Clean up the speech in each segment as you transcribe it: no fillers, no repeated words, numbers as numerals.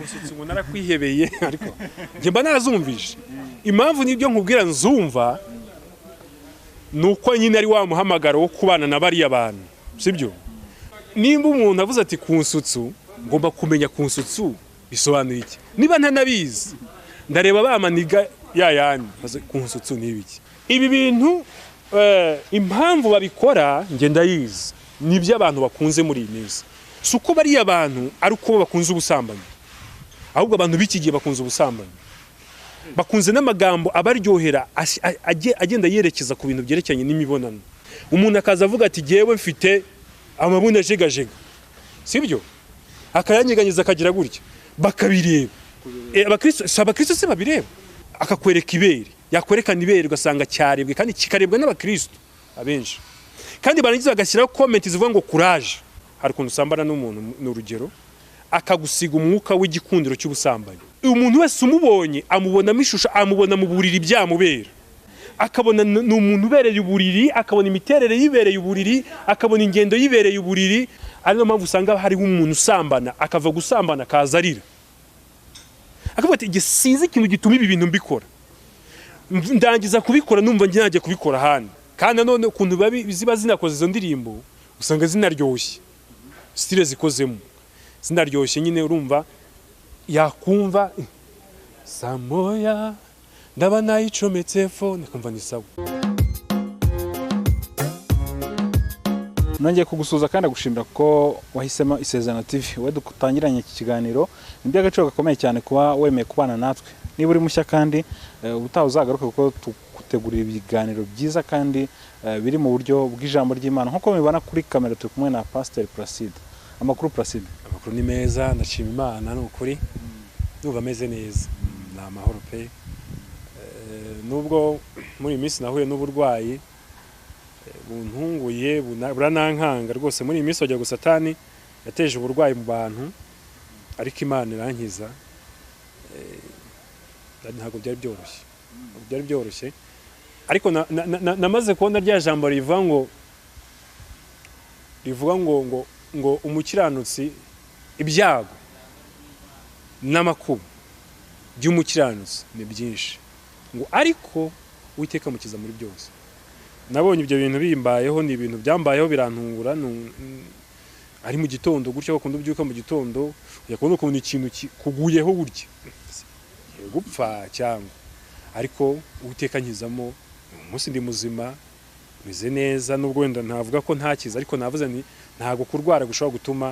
kunsutsa ngo narakwihebeye ariko nge mba nazumvishe impamvu nibyo nkubwira nzumva nuko nyine ari wa muhamagaro wo kubana na bari abantu sibyo nimba umuntu avuze ati kunsutsu ngomba kumenya kunsutsu bisobanuye iki niba ntanabizi ndareba bamaniga yayandi kunsutsu nibiki ibi bintu impamvu babikora nge ndayizi nibyo abantu bakunze muri iyi minsi suko bari abantu ari uko bakunze ubusambanyi ahubwo abantu bikigiye bakunze ubusambanyi bakunze n'amagambo abaryohera agenda yerekeza ku bintu byerekeranye n'imibonano umuntu akaza avuga ati jewe mfite amabuna jegajega sibyo akayanyeganyiza akagira gutya bakabireba abakristo se babireba akakwereka ibere yakwerekana ibere ugasanga cyarebwe kandi kikarebwa n'abakristo abenshi kandi barangiza bagashyiraho comment zivuga ngo courage hari kuntu usambana n'umuntu n'urugero akagusiga umwuka w'igikundiro cy'ubusambanyi umuntu wese umubonye amubonamo ishusho amubona mu buriri byamubera akabona n'umuntu ubereye uburiri akabona imiterere yibereye uburiri akabona ingendo yibereye uburiri ari no mpamvu usanga hari umuntu usambana akava gusambana kazarira akavuga ati igisize ikintu gituma ibi bintu mbikora ndangiza kubikora numva ngiye najye kubikora hano kandi none ukuntu ziba zinakoze izo ndirimbo usanga zinaryoshye style zikozemo zinaryoshye nyine urumva yakumva samoya ndaba nayicometse phone kumva ni sawa nongeye kugusuza kandi gushimira ko wahisemo Isezerano TV we dutangiranye iki kiganiro nibyo agaciro gakomeye cyane kuba wemeye kubana natwe niba uri mushya kandi ubutaha uzagaruka kuko tugutegurira ibiganiro byiza kandi biri mu buryo bw'ijambo ry'Imana nkuko mubibona kuri kamera turi kumwe na Pastor Placide amakuru Placide amakuru ni meza ndashima Imana n'ukuri nuva ameze neza na amahoro pe nubwo muri minsi nahuye n'uburwayi buntunguye buranankanga rwose muri minsi wajya gusatani yateje uburwayi mu bantu ariko Imana irankiza ntabwo byari byoroshye ariko namaze kubona rya jambo rivuga ngo umukiranutsi ibyago n'amakuba by'umukiranutsi ni byinshi ngo ariko Uwiteka mukiza muri byose nabonye ibyo bintu bimbayeho ni ibintu byambayeho birantungura ari mu gitondo gutyo bakunda ubyuka mu gitondo yakubona ukuntu ikintu kuguyeho burya gupfa cyangwa ariko Uwiteka nkizamo umunsi ndi muzima meze neza nubwo wenda ntavuga ko ntakiza ariko navuze nti ntago kurwara gushobora gutuma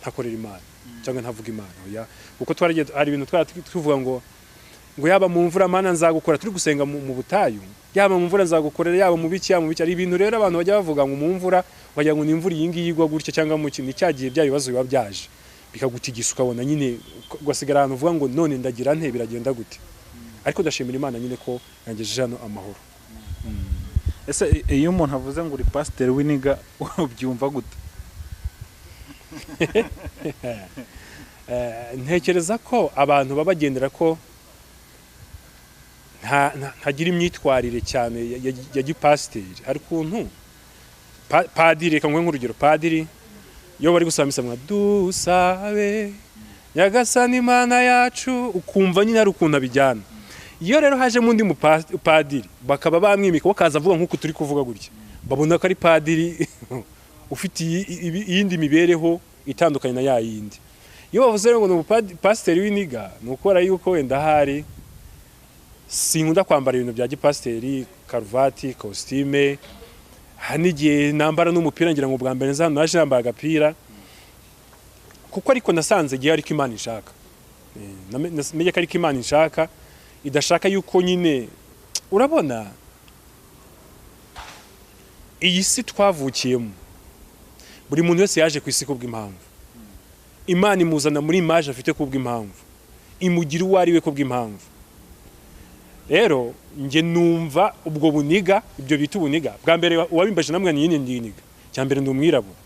ntakorera Imana cyangwa ntavuga Imana oya kuko hari ibintu twivuga ngo yaba mu mvura Mana nzagukora turi gusenga mu butayu yaba mu mvura nzagukorera yaba mu biki ari ibintu rero abantu bajya bavuga ngo mu mvura bajya ngo ni imvura iyi ngiyi igwa gutya cyangwa mu kintu cyagiye bya bibazo biba byaje bikagutigisa ukabona nyine ugasigara ahantu uvuga ngo none ndagira nte biragenda gute ariko ndashimira Imana nyine ko yangejeje hano amahoro. Ese iyo umuntu avuze ngo uri pastor w'iniga ubyumva gute? Ntekereza ko abantu babagendera ko ntagira imyitwarire cyane ya gipasiteri. Hari kuntu padiri, reka ngwe nk'urugero, padiri iyo bari gusaba misa dusabe Nyagasani Imana yacu, ukumva nyine hari ukuntu abijyana. Iyo rero haje mundi mu padiri bakaba bamwimika bakaza avuga nk'uko turi kuvuga gutya, babona ko ari padiri ufite iyindi mibereho itandukanye na ya yindi. Iyo bavuze ngo no pasiteri w'iniga nukora yuko wenda hari sinkunda kwambara ibintu bya gipasiteri, karuvati, costume, hanigiye nambara n'umupira ngira ngo bwa mbere nzano naje nambaye agapira kuko ariko nasanze gihe ariko Imana ishaka. Namenye ko ariko Imana ishaka, idashaka yuko nyine urabona iyi si twavukiyemo, buri muntu wese yaje ku isi kubw'impamvu. Imana imuzana muri image afite kubw'impamvu, imugira uwo ari we kubw'impamvu. Rero nge numva ubwo buniga, ibyo bita ubuniga, bwa mbere uwabimbaje namwe ni yini ndiniga. Cya mbere ndi umwirabura,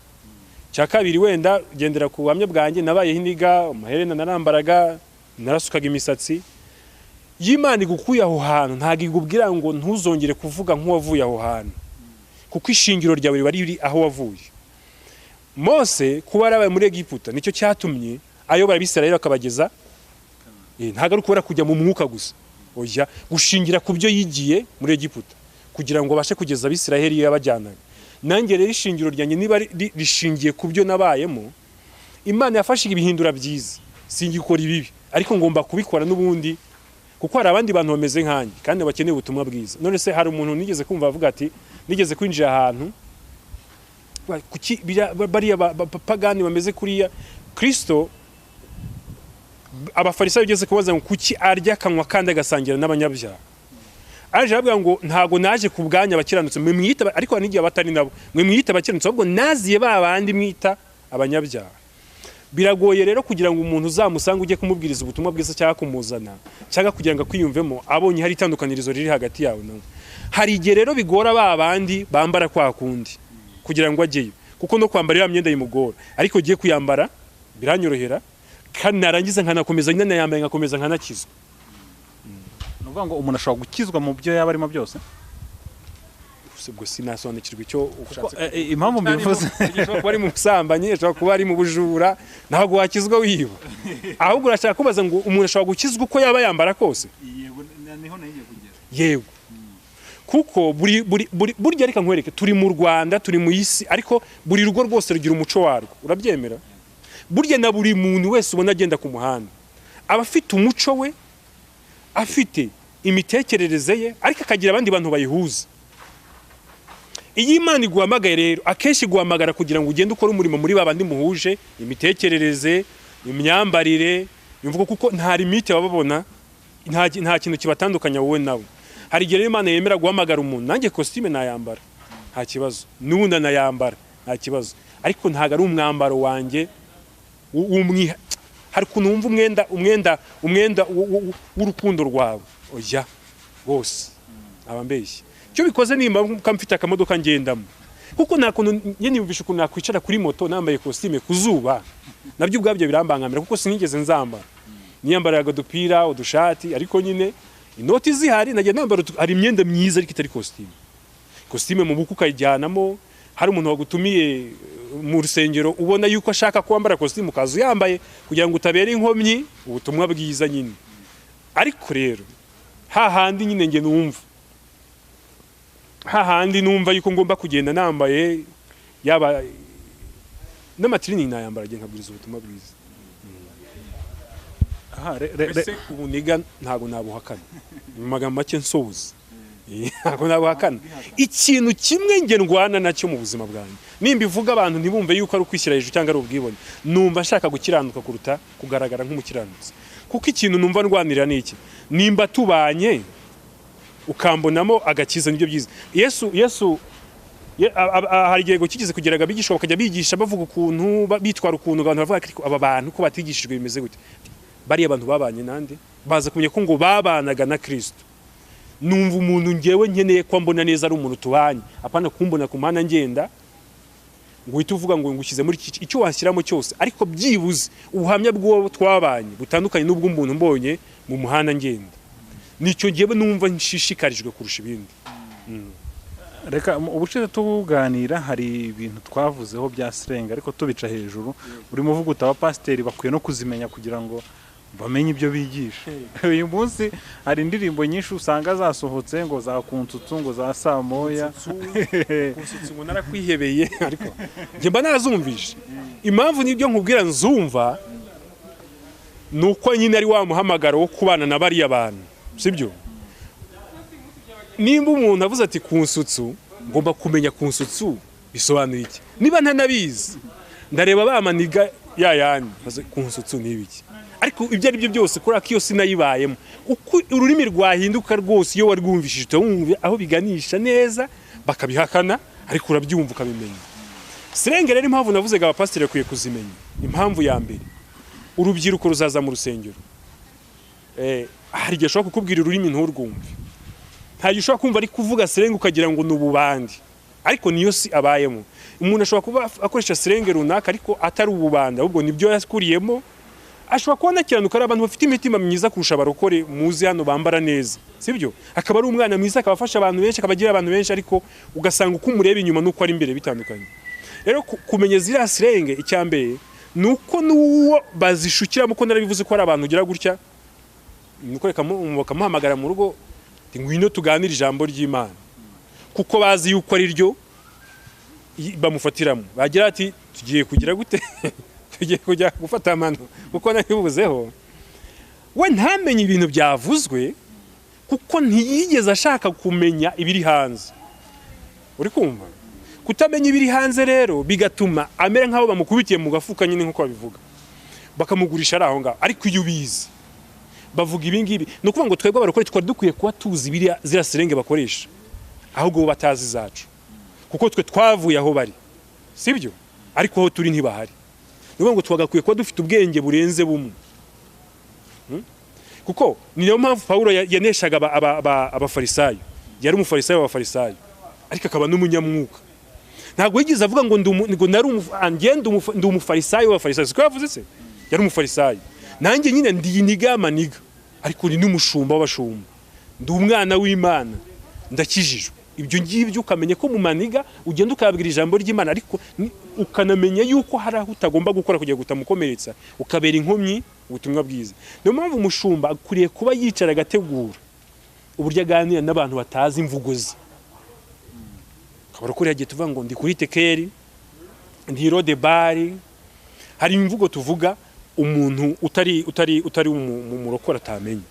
cya kabiri wenda gendera ku buhamya bwanjye nabaye hiniga, amaherena narambaraga, narasukaga imisatsi. Y'Imana igukuye aho hantu ntago igubwira ngo ntuzongere kuvuga nk'uwavuye aho hantu, kuko ishingiro ryawe bari aho wavuye. Mose kuba arabaye muri Egiputa nicyo cyatumye ayobora Abisirayeli akabageza ntago ari kubera kujya mu mwuka gusa, oya gushingira ku byo yigiye muri Egiputa kugira ngo abashe kugeza Abisiraheli yabajyanaga. Nanjye rero ishingiro ryanjye niba rishingiye ku byo nabayemo, Imana yafashe ibihindura byiza, singikora ibibi, ariko ngomba kubikora n'ubundi kuko hari abandi bantu bameze nkanjye kandi bakeneye ubutumwa bwiza. None se hari umuntu nigeze kumva avuga ati nigeze kwinjira ahantu kuki bariya pagani bameze kuriya, Kristo abafarisayo ugeze kubaza ngo kuki arya akanywa kandi agasangira n'abanyabyaha, aje avuga ngo ntago naje ku bwanya abakiranutse mwe mwita, ariko n'igihe abatari nabo mwe mwita abakiranutse, ahubwo naziye babandi mwita abanyabyaha. Biragoye rero kugira ngo umuntu uzamusanga ujye kumubwiriza ubutumwa bwiza cyangwa kumuzana cyangwa kugira ngo akwiyumvemo abonye hari itandukanirizo riri hagati yawe nawe. Hari igihe rero bigora babandi bambara kwa kundi kugira ngo ajyeyo, kuko no kwambara ya myenda yimugora, ariko giye kuyambara biranyorohera kandi narangiza nkanakomeza nyine yambaye ngakomeza nkanakizwa. Nuvuga ngo umuntu ashobora gukizwa mu byo yaba arimo byose. Ubwo sinasobanukirwa icyo ushatse. Impamvu mbivuze ashobora kuba ari mu busambanyi, ashobora kuba ari mu bujura, ntabwo wakizwa wiba. Ahubwo urashaka kubaza ngo umuntu ashobora gukizwa uko yaba yambara kose. Yego, niho nagiye kugera. Yego. Kuko burya reka nkwereke, turi mu Rwanda, turi mu isi, ariko buri rugo rwose rugira umuco warwo, urabyemera? Burya na buri muntu wese ubona agenda ku muhanda aba afite umuco we, afite imitekerereze ye, ariko akagira abandi bantu bayihuza. Iyi Imana iguhamagaye rero akenshi iguhamagara kugira ngo ugende ukora umurimo muri babandi muhuje imitekerereze, imyambarire, yumvuga kuko nta limite bababona, nta kintu kibatandukanya wowe nawe. Hari igihe Imana yemera guhamagara umuntu, nanjye costume nayambara nta kibazo, n'ubundi nayambara nta kibazo, ariko ntago ari umwambaro wanjye umwiha. Hari ukuntu wumva umwenda w'urukundo rwawe, oya rwose aba mbeshye. Cyo bikoze nimba mfite akamodoka ngendamo, kuko nta kuntu niyumvisha ukuntu nakwicara kuri moto nambaye costume ku zuba, nabyo ubwabyo birambangamira kuko sinigeze nzambara. Niyambaraga udupira udushati, ariko nyine inoti zihari nagiye nambara, hari imyenda myiza ariko itari costume mu buku ukayijyanamo. Hari umuntu wagutumiye mu rusengero ubona yuko ashaka kwambara costume ukaza yambaye kugira ngo utabere inkomyi, ubutumwa bwiza nyine. Ariko rero hahandi nyine nge numva, hahandi numva yuko ngomba kugenda nambaye yaba n'amatraining nayambara nge nkabwiriza ubutumwa bwiza. Ubuniga ntago nabuhakana, mu magambo make nsoza ntago nabuhakana. Ikintu kimwe nge ndwana nacyo mu buzima bwanjye, nimba ivuga abantu ntibumve yuko ari ukwishyira hejuru cyangwa ari ubwibone, numva nshaka gukiranuka kuruta kugaragara nk'umukiranutsi. Kuko ikintu numva ndwanira ni iki, nimba tubanye ukambonamo agakiza nibyo byiza. Yesu hari igihe kigeze kugeraga bigisha bakajya bigisha bavuga ukuntu bitwara ukuntu abantu bavuga ariko aba bantu ko batigishijwe bimeze gute. Bari abantu babanye nande baza kumenya ko ngo babanaga na Kristo. Numva umuntu ngewe nkeneye ko mbona neza ari umuntu tubanye, apana kumbona ku mana ngenda ngo uhite uvuga ngo ngushyize muri icyo washyiramo cyose, ariko byibuze ubuhamya bw'uwo twabanye butandukanye n'ubwo umuntu mbonye mu muhanda ngenda. Nicyo ngewe numva nshishikarijwe kurusha ibindi. Reka ubushize tuganira hari ibintu twavuzeho bya slang, ariko tubica hejuru. Urimo uvuga utaba pasiteri bakwiye no kuzimenya kugira ngo bamenye ibyo bigisha. Uyu munsi hari indirimbo nyinshi usanga zasohotse ngo za kunsutsu, ngo za saa moya, kunsutsu ngo narakwihebeye, ariko nge mba nazumvishe. Impamvu nibyo nkubwira nzumva nuko nyine ari wa muhamagaro wo kubana na bariya bantu, sibyo? Nimba umuntu avuze ati kunsutsu, ngomba kumenya kunsutsu bisobanuye iki. Niba ntanabizi ndareba bamaniga yayandi kunsutsu nibiki, ariko ibyo ari byo byose kuri akiyo sinayibayemo. Uko ururimi rwahinduka rwose iyo warwumvishije utumva aho biganisha neza bakabihakana, ariko urabyumva ukabimenya. Sirenge rero impamvu navuze abapasiteri kwiye kuzimenya. Impamvu ya mbere, urubyiruko ruzaza mu rusengero, hari igihe ashobora kukubwira ururimi nturwumve, nta ushobora kumva ari kuvuga sirenge ukagira ngo n'ububandi, ariko niyo si abayemo. Umuntu ashobora kuba akoresha sirenge runaka ariko atari ububandi, ahubwo nibyo yakuriyemo. Ashobora kuba nakiranuka ari abantu bafite imitima myiza kurusha abarokore muzi hano bambara neza, sibyo? Akaba ari umwana mwiza, akabafasha abantu benshi, akabagira abantu benshi, ariko ugasanga uko umureba inyuma nuko ari imbere bitandukanye. Rero kumenya ziriya sirenge icyambere nuko nuwo bazishukiramo, ko narabivuze ko ari abantu ugira gutya nuko bakamuhamagara mu rugo ngwino tuganira ijambo ry'Imana kuko bazi yuko ari ryo bamufatiramo. Bagira ati tugiye kugira gute tugiye kujya gufata amano kuko nabibuzeho. We ntamenye ibintu byavuzwe kuko ntiyigeze ashaka kumenya ibiri hanze. Uri kumva? Kutamenya ibiri hanze rero bigatuma amera nkaho bamukubitiye mu gafuka nyine nkuko babivuga. Bakamugurisha araho ngaho. Ariko iyo ubizi bavuga ibi ngibi no kuvuga ngo twebwe abarokore twari dukwiye kuba tuzi biriya zira serenge bakoresha ahubwo bo batazi zacu kuko twe twavuye aho bari sibyo ariko aho turi ntibahari. Niyo ngo twagakwiye kuba dufite ubwenge burenze bumwe. Kuko niyo mpamvu Paulo yaneshaga abafarisayo. Yari umufarisayo w'abafarisayo ariko akaba n'umunyamwuka. Ntabwo yigize avuga ngo ndi umufarisayo w'abafarisayo. Siko yavuze se? Yari umufarisayo. Nanjye nyine ndiniga maniga ariko ni n'umushumba w'abashumba. Ndi umwana w'Imana ndakijijwe. Ibyo ngibyo ukamenye ko mu maniga ugenda ukabwira ijambo ry'Imana ariko ukanamenya yuko hari aho utagomba gukora kugira gutamukomeretsa ukabera inkomyi ubutumwa bwiza. Niyo mpamvu umushumba akuriye kuba yicara agategura uburyo aganira n'abantu batazi imvugo ze. Abarokore yagiye tuvuga ngo ndi kuri tekeri ndi rode bari hari imvugo tuvuga umuntu utari umurokora atamenye.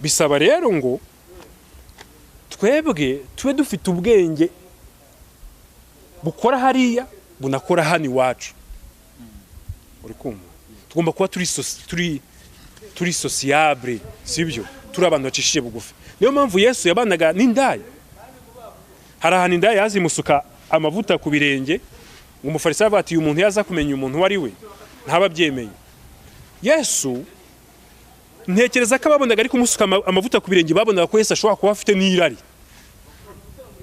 Bisaba rero ngo twebwe tube dufite ubwenge bukora hariya bunakora hano iwacu. Uri kumva? Tugomba kuba turi sociable sibyo turi abantu bacishije bugufi. Niyo mpamvu Yesu yabanaga n'indaya. Hari ahantu indaya yazimusuka amavuta ku birenge ngo umufarisayo avuga ati uyu muntu yaza kumenya umuntu wari we ntababyemeye. Yesu ntekereza ko ababonaga ari kumusuka amavuta ku birenge babonaga ko Yesu ashobora kuba afite n'irari.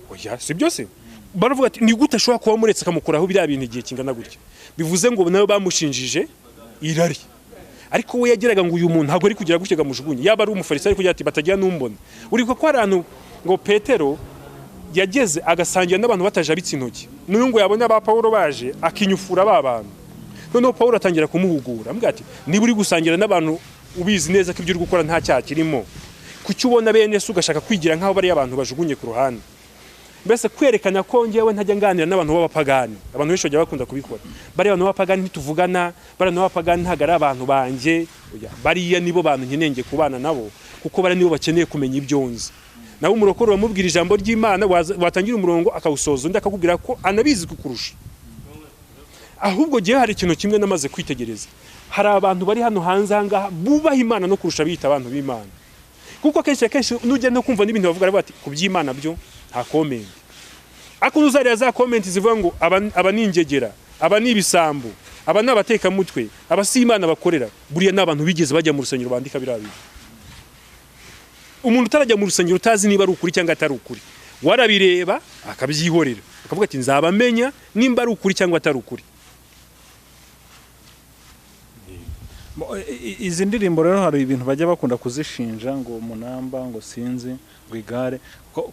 Oya si byose baravuga ati ni gute ashobora kuba muretse akamukuraho biriya bintu igihe kingana gutya. Bivuze ngo nawe bamushinjije irari. Ariko we yagiraga ngo uyu muntu ntabwo ari kugira gutya gamujugunye. Yaba ari umufarisayo kugira ati batagira numbona. Uri ko arantu ngo Petero yageze agasangira n'abantu batajabitse intoki. N'uyu ngo yabona ba Paulo baje akinyufura babantu. Noneho Paulo atangira kumuhugura. Ambwira ati niba uri gusangira n'abantu ubizi neza ko ibyo uri gukora nta cyaha kirimo. Kuki ubona bene se ugashaka kwigira nkaho bari abantu bajugunye ku ruhande. Mbese kwerekana ko ngewe ntajya nganira n'abantu b'abapagani. Abantu benshi bajya bakunda kubikora. Bari abantu b'abapagani ntituvugana, bari abantu b'abapagani ntagara abantu banje. Bariya nibo bantu nkenenge kubana nabo kuko bari nibo bakeneye kumenya ibyo nzi. Nawe umurokoro bamubwira ijambo ry'Imana watangira umurongo akawusoza undi akakubwira ko anabizi kukurusha. Ahubwo gihe hari ikintu kimwe namaze kwitegereza. Hari abantu bari hano hanze ahangaha bubaha Imana no kurusha bita abantu b'Imana. Kuko kenshi nujya no kumva n'ibintu bavuga bati kuby'Imana byo nta comment. Ako nuzariya za comment zivuga ngo aba ningegera, aba nibisambu, aba nabateka mutwe, aba si Imana bakorera. Buriya n'abantu bigeze bajya mu rusengero bandika birabi. Umuntu utarajya mu rusengero utazi niba ari ukuri cyangwa atari ukuri. Warabireba akabyihorera. Akavuga ati nzabamenya nimba ari ukuri cyangwa atari ukuri. Izi ndirimbo rero hari ibintu bajya bakunda kuzishinja ngo Munamba ngo sinzi ngo igare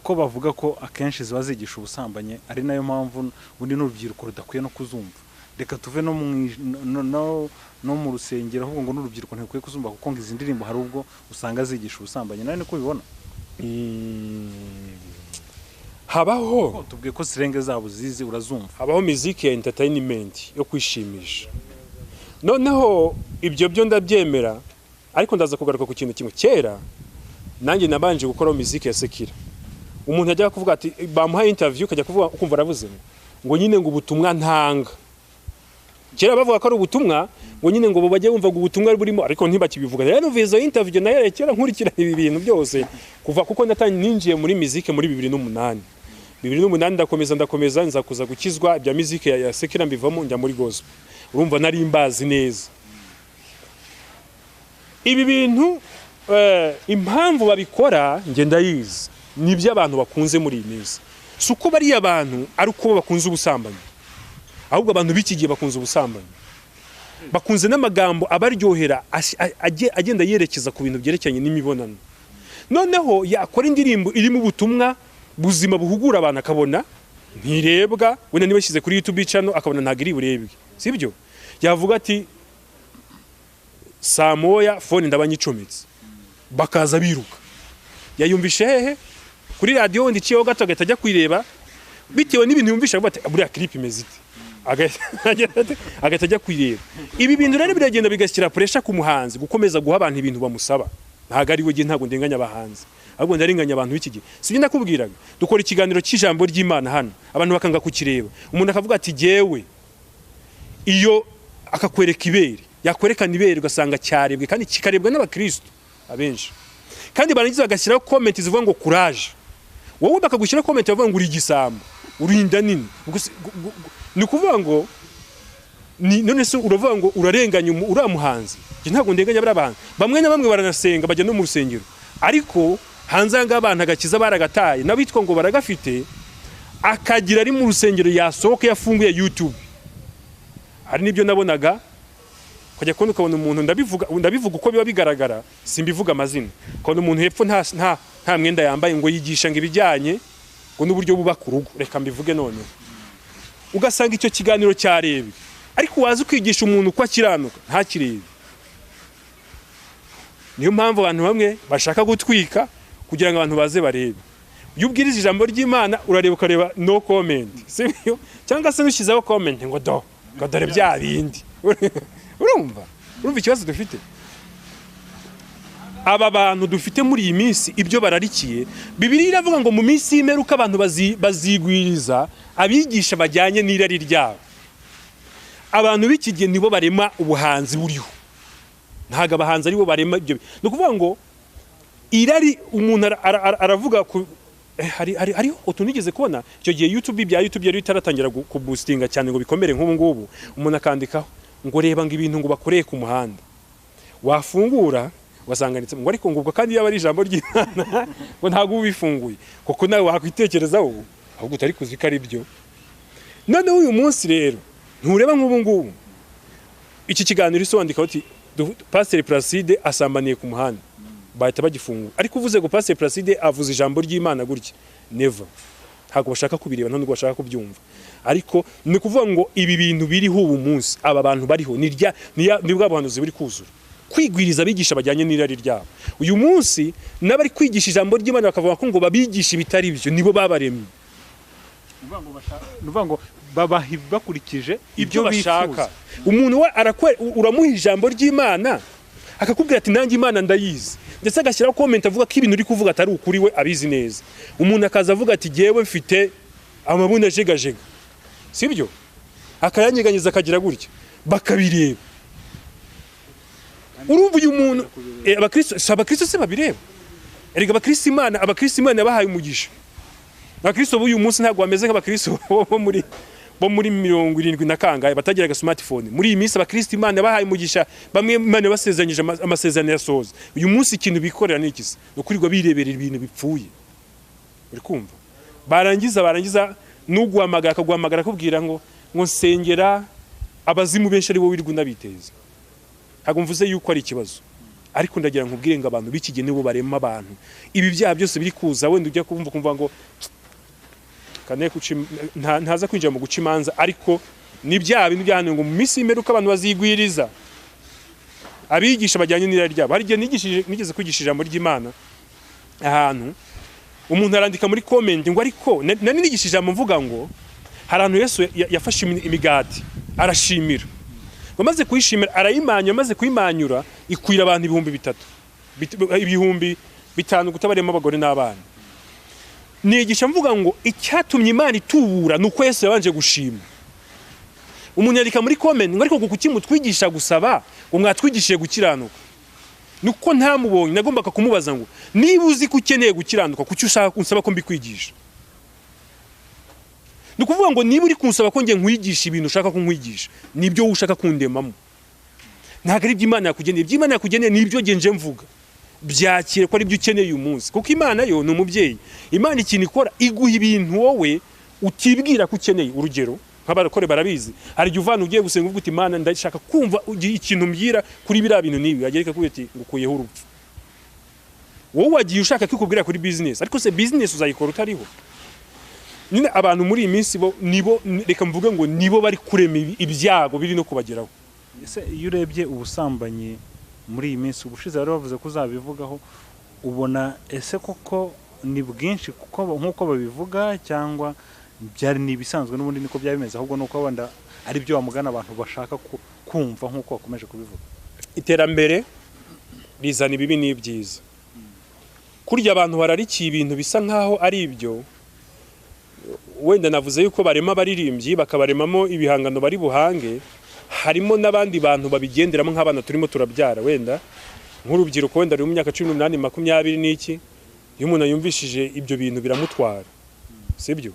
ko bavuga ko akenshi ziba zigisha ubusambanye ari nayo mpamvu bundi n'urubyiruko rudakwiye no kuzumva. Reka tuve no mu rusengero ahubwo ngo n'urubyiruko ntikwiye kuzumva kuko ngo izi ndirimbo hari ubwo usanga zigisha ubusambanye. Nawe niko ubibona? Habaho tubwiye ko sirenge zabo zizi urazumva. Habaho music ya entertainment yo kwishimisha. Noneho ibyo byo ndabyemera ariko ndaza kugaruka ku kintu kimwe. Kera nanjye nabanje gukora music ya Sekira. Umuntu yajya kuvuga ati bamuha interview kajya kuvuga ukumva aravuze ngo nyine ngo ubutumwa ntanga. Kera bavuga ko ari ubutumwa ngo nyine ngo bajye bumva ngo ubutumwa burimo ariko ntibakibivuga. Rero vizo interview nayo kera nkurikira ibi bintu byose kuva kuko ninjiye muri music muri 2008. 2008 ndakomeza nza kuza gukizwa bya music ya Sekira mbivamo njya muri gospel. Urumva nari imbazi neza. Ibi bintu impamvu babikora ngenda yize nibyo abantu bakunze muri iyi minsi. Suko bari abantu ari uko bakunze ubusambanyi. Ahubwo abantu bikigiye bakunze ubusambanyi. Bakunze n'amagambo abaryohera agenda yerekeza ku bintu byerekeranye n'imibonano. Noneho yakora indirimbo irimo ubutumwa buzima buhugura abantu akabona ntirebwa wenda niba shyize kuri YouTube channel akabona ntagiri burebwe. Sibyo? Yavuga ati saa moya phone ndabanyicometse. bakaza biruka. Yayumvishe hehe kuri radio wenda iciyeho gato agahita ajya kwireba bitewe n'ibintu yumvisha bati buriya clip imeze ite, agahita ajya kwireba. Ibi bintu rero biragenda bigashyira pressure ku muhanzi gukomeza guha abantu ibintu bamusaba. Ntago ari we gihe, ntago ndenganya abahanzi, ahubwo ndarenganya abantu b'iki gihe. Sibyo nakubwiraga, dukora ikiganiro cy'ijambo ry'Imana hano, abantu bakanga kukireba. Umuntu akavuga ati jewe, iyo akakwereka ibere, yakwerekana ibere ugasanga cyarebwe kandi kikarebwa n'abakristo abenshi, kandi barangiza bagashyiraho comment zivuga ngo courage. Wowe bakagushyira comment bavuga ngo uri igisambo, uri inda nini. Ni kuvuga ngo none se uravuga ngo urarenganya uramuhanzi. Je ntago ndenganya barabantu, bamwe na bamwe baranasenga bajya no mu rusengero, ariko hanze anga abantu agakiza baragataye, nabitwa ngo baragafite, akagira ari mu rusengero yasohoka yafunguye YouTube. Hari nibyo nabonaga kujya kubona ukabona umuntu, ndabivuga uko biba bigaragara, simbivuga amazina, ukabona umuntu hepfo nta mwenda yambaye ngo yigisha ngo ibijyanye ngo n'uburyo bubaka urugo, reka mbivuge none, ugasanga icyo kiganiro cyarebe, ariko wazi kwigisha umuntu uko akiranuka ntakirebe. Niyo mpamvu abantu bamwe bashaka gutwika kugira ngo abantu baze barebe. Iyo ubwiriza ijambo ry'Imana urareba ukareba no comment, sibyo? Cyangwa se nushyizeho comment ngo dore bya bindi. Urumva ikibazo dufite. Aba bantu dufite muri iyi minsi ibyo bararikiye, Bibiliya iravuga ngo mu minsi y'imperuka abantu bazigwiriza abigisha bajyanye n'irari ryabo. Abantu b'iki gihe nibo barema ubuhanzi buriho, ntago abahanzi aribo barema ibyo. No kuvuga ngo irari, umuntu aravuga hari utunigeze kubona icyo gihe YouTube yari itaratangira kuboostinga cyane ngo bikomere nk'ubu ngubu, umuntu akandikaho ngo reba ngo ibintu ngo bakoreye ku muhanda, wafungura wasanganitse ngo ariko ngo ubwo kandi yaba ari ijambo ry'Imana ngo ntago ubifunguye, kuko nawe wakwitekerezaho ahubwo utari kuzika ari byo. None uyu munsi rero ntureba nk'ubu ngubu iki kiganiro isondikaho uti Pasteur Placide asambaniye ku muhanda, bahita bagifungura. Ariko uvuze ngo Pasteur Placide avuze ijambo ry'Imana gutya, never, ntago bashaka kubireba, ntabwo bashaka kubyumva. Ariko ni kuvuga ngo ibi bintu biriho ubu munsi, aba bantu bariho ni bwa buhanuzi buri kuzura, kwigwiriza abigisha bajyanye n'irari ryabo. Uyu munsi n'abari kwigisha ijambo ry'Imana bakavuga ko ngo babigisha ibitari byo, nibo babaremye. Nuvuga ngo bakurikije ibyo bashaka. Umuntu we uramuha ijambo ry'Imana akakubwira ati nanjye Imana ndayizi, ndetse agashyiraho comment avuga ko ibintu uri kuvuga atari ukuri, we abizi neza. Umuntu akaza avuga ati jewe mfite amabuna jegajega, sibyo? Akayanyeganyiza akagira gutya, bakabireba. Urumva uyu muntu abakristo se babireba. Erega abakristo Imana bahaye umugisha. Abakristo b'uyu munsi ntabwo bameze nk'abakristo bo muri 70 na kangahe batagiraga smartphone. Muri iyi minsi abakristo Imana bahaye umugisha, bamwe Imana basezeranyije amasezerano yasoza. Uyu munsi ikintu bikorera ni ikisi, no kurirwa bireberera ibintu bipfuye. Uri kumva? Barangiza nuguhamagara kubwira ngo nsengera abazimu benshi ari bo wirirwa nabiteza. Ntabwo mvuze yuko ari ikibazo, ariko ndagira nkubwire ngo abantu b'iki gihe nibo barema abantu. Ibi byaha byose biri kuza, wenda ujya kumva ngo kane ntaza kwinjira mu guca imanza, ariko ni bya bintu byahano ngo mu minsi y'imperuka abantu bazigwiriza abigisha bajyanye n'irari ryabo. Hari igihe nigeze kwigisha ijambo ry'Imana ahantu, umuntu arandika muri comment ngo ariko nani nigisha ijambo mvuga ngo hari ahantu Yesu yafashe imigati arashimira, bamaze kuyishimira arayimanya, maze kuyimanyura ikwira abantu 5,000 gutabaremo abagore n'abana. Nigisha mvuga ngo icyatumye Imana itubura nuko Yesu yabanje gushima. Umuntu yarika muri comment ngo ariko kuki mutwigisha gusaba ngo mwatwigishije gukiranuka, nuko ntamubonye. Nagombaga kumubaza ngo niba uzi ko ukeneye gukiranuka kuki ushaka kunsaba ko mbikwigisha. Nukuvuga ngo niba uri kunsaba ko nge nkwigisha ibintu ushaka ko nkwigisha, nibyo ushaka kundemamo. Ntago ari iby'Imana yakugeneye. Iby'Imana yakugeneye nibyo nje mvuga, byakire ko ari byo ukeneye uyu munsi, kuko Imana yo ni umubyeyi. Imana ikintu ikora iguha ibintu wowe utibwira ko ukeneye. Urugero nk'abarakore barabizi, hari igihe uvana ugiye gusenga uvuga uti Imana ndashaka kumva ikintu mbwira kuri biriya bintu nibi, agereka kuko ati ngukuyeho urupfu. Wowe wagiye ushaka kikubwira kuri business, ariko se business uzayikora utariho. Nyine abantu muri iyi minsi nibo reka mvuge ngo nibo bari kurema ibyago biri no kubageraho. Ese iyo urebye ubusambanyi muri iyi minsi? Ubushize bari bavuze ko uzabivugaho, ubona ese koko ni bwinshi kuko nk'uko babivuga, cyangwa byari ni ibisanzwe n'ubundi niko byaba bimeze, ahubwo nuko wenda ari byo bamugana abantu bashaka kumva nk'uko bakomeje kubivuga? Iterambere rizana ibibi n'ibyiza. Kurya abantu bararikiye ibintu bisa nkaho ari ibyo, wenda navuze yuko barema abaririmbyi bakabaremamo ibihangano bari buhange, harimo n'abandi bantu babigenderamo nk'abana turimo turabyara, wenda nk'urubyiruko wenda ruri mu myaka 18 20 n'iki, iyo umuntu yumvishije ibyo bintu biramutwara, sibyo?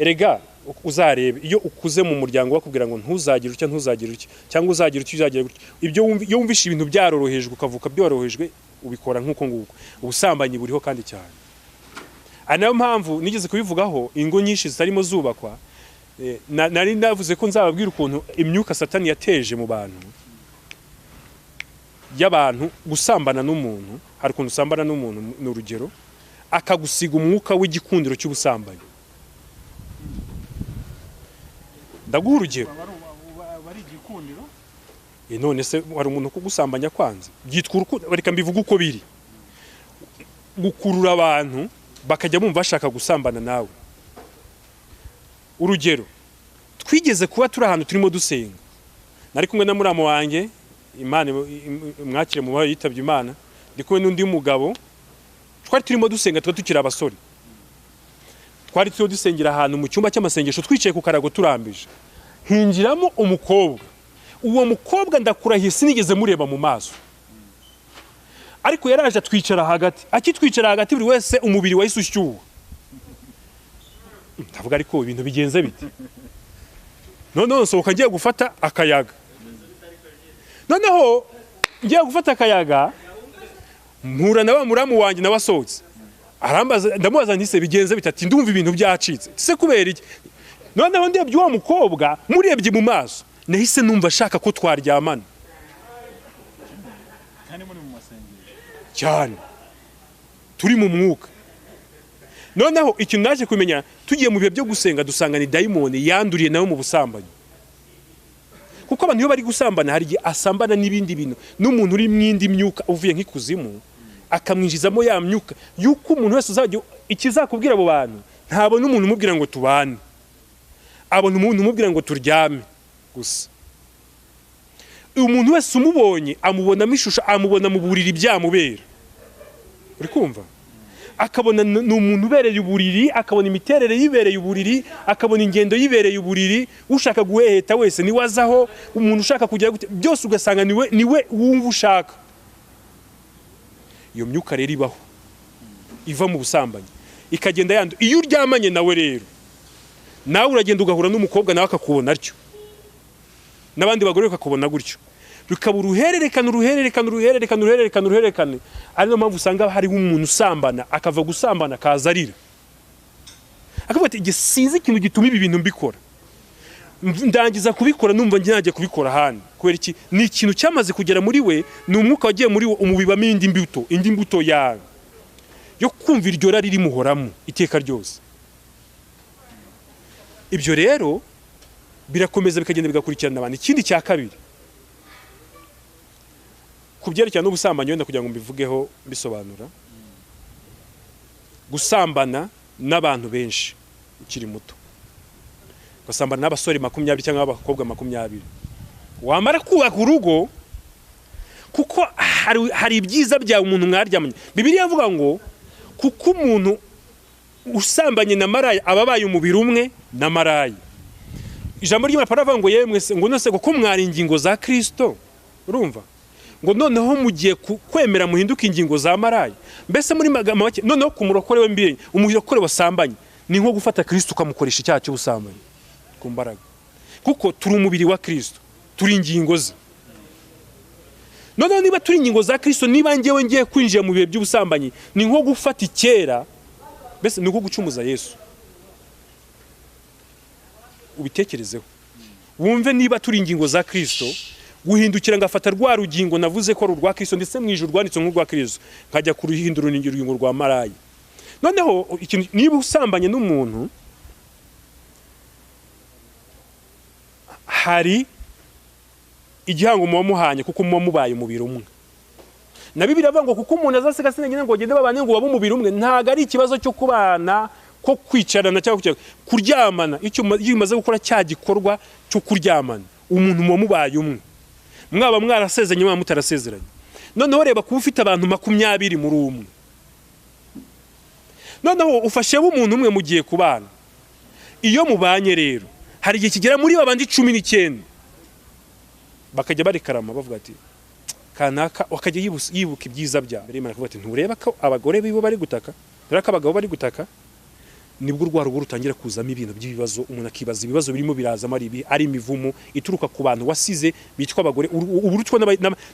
Erega uzarebe iyo ukuze mu muryango bakubwira ngo ntuzagire utya ntuzagire utya, cyangwa uzagire utya uzagire utya, ibyo iyo wumvishe ibintu byarorohejwe ukavuka byorohejwe, ubikora nk'uko nguko. Ubusambanyi buriho kandi cyane. Nayo mpamvu nigeze kubivugaho, ingo nyinshi zitarimo zubakwa. Nari navuze ko nzababwira ukuntu imyuka Satani yateje mu bantu, y'abantu gusambana n'umuntu. Hari ukuntu usambana n'umuntu, n'urugero akagusiga umwuka w'igikundiro cy'ubusambanyi. Ndaguha urugero. Bari igikundiro? None se wari umuntu kugusambanya kwanze? Byitwa urukundo. Reka mbivuga uko biri. Gukurura abantu bakajya bumva bashaka gusambana nawe. Urugero, twigeze kuba turi ahantu turimo dusenga, nari kumwe na muramo wanjye, Imana mwakire mu bayo yitabye Imana, ndi kumwe n'undi mugabo, twari turimo dusenga, tukiri abasore. Twari turimo dusengera ahantu mu cyumba cy'amasengesho, twicaye ku karago turambije. Hinjiramo umukobwa. Uwo mukobwa ndakurahiye sinigeze mureba mu maso, ariko yaraje atwicara hagati. Akitwicara hagati buri wese umubiri wahise ushyuha. Ndavuga ariko ibintu bigenze bite? Noneho nsohoka ngiye gufata akayaga. Noneho ngiye gufata akayaga, mpura na wa muramu wanjye nawe asohotse. Arambaza, ndamubaza nti se bigenze bite? Ati ndumva ibintu byacitse. Se kubera iki? Noneho ndebye uwo mukobwa, murebye mu maso, nahise numva ashaka ko twaryamana. Kandi muri mu masengesho cyane, turi mu mwuka. Noneho ikintu naje kumenya, tugiye mu bihe byo gusenga dusanga ni dayimoni yanduriye nawe mu busambanyi. Kuko abantu iyo bari gusambana hari asambana n'ibindi bintu, n'umuntu uri mwindi myuka uvuye nk'ikuzimu akamwinjizamo ya myuka, yuko umuntu wese uzajya ikizakubwira abo bantu, ntabona umuntu umubwira ngo tubane, abona umuntu umubwira ngo turyame gusa. Umuntu wese umubonye amubonamo ishusho, amubona mu buriri byamubera. Uri kumva? Akabona n'umuntu ubereye uburiri, akabona imiterere yibereye uburiri, akabona ingendo yibereye uburiri. Ushaka guheheta wese ni wazaho, umuntu ushaka kujya byose ugasanga niwe wumva ushaka. Iyo myuka rero ibaho, iva mu busambanyi, ikagenda yandu. Iyo uryamanye nawe rero, nawe uragenda ugahura n'umukobwa nawe akakubona atyo, n'abandi bagore bakakubona gutyo, bikaba uruhererekane. Ari no mpamvu usanga hariho umuntu usambana, akava gusambana akaza arira, akavuga ati nge sinzi ikintu gituma ibi bintu mbikora, ndangiza kubikora numva nge najye kubikora hano. Kubera iki? Ni ikintu cyamaze kugera muri we, ni umwuka wagiye muri we, umubibamo indi mbuto yawe yo kumva iryo rari rimuhoramo iteka ryose. Ibyo rero birakomeza bikagenda bigakurikirana abantu. Ikindi cya kabiri, kubyerekana n'ubusambanyi, wenda kugira ngo mbivugeho bisobanura, gusambana n'abantu benshi ukiri muto, gusambana n'abasore 20 cyangwa abakobwa 20, wamara kubaka urugo, kuko hari ibyiza bya umuntu mwaryamanye. Bibiliya ivuga ngo kuko umuntu usambanye na maraya ababaye umubiri umwe na maraya. Ijambo ry'Imana paravuga ngo yemwe se ngo nose ko mwari ingingo za Kristo. Urumva? Ngo noneho mugiye kwemera muhinduka ingingo za maraya. Mbese muri magama make noneho kumurokore we mbiye, umurokore wasambanye ni nko gufata Kristo ukamukoresha icyaha cy'ubusambanyi ku mbaraga. Kuko turi umubiri wa Kristo, turi ingingo ze. Noneho niba turi ingingo za Kristo, niba ngewe ngiye kwinjira mu bihe by'ubusambanyi, ni nko gufata ikera, mbese ni nko gucumuza Yesu. Ubitekerezeho, wumve niba turi ingingo za Kristo, guhindukira ngafata rwa rugingo navuze ko rwa Kristo, ndetse mu ijuru rwanditse nk'urwa Kristo, nkajya kuruhindura urugingo rwa maraya. Noneho niba usambanye n'umuntu, hari igihango muba muhanye kuko muba mubaye umubiri umwe. na Bibiliya avuga ngo kuko umuntu azasiga sinagenda ngo bagende babane ngo babe umubiri umwe, ntago ari ikibazo cyo kubana ko kwicarana cyangwa kuryamana. Icyo umaze gukora cya gikorwa cyo kuryamana, umuntu mubaye umwe, mwaba mwarasezeranye mwaba mutarasezeranye. Noneho reba kuba ufite abantu 20 muri umwe, noneho ufashe umuntu umwe mugiye kubana. Iyo mubanye rero hari igihe kigera muri babandi 19 bakajya barikarama bavuga ati kanaka, wakajya yibuka ibyiza bya mbere. Imana akavuga ati ntureba ko abagore bibo bari gutaka, dore ko abagabo bari gutaka. Nibwo urwarugo rutangira kuzamo ibintu by'ibibazo, umuntu akibaza ibibazo birimo birazamo ari imivumo ituruka ku bantu wasize bitwa abagore. Uburutwa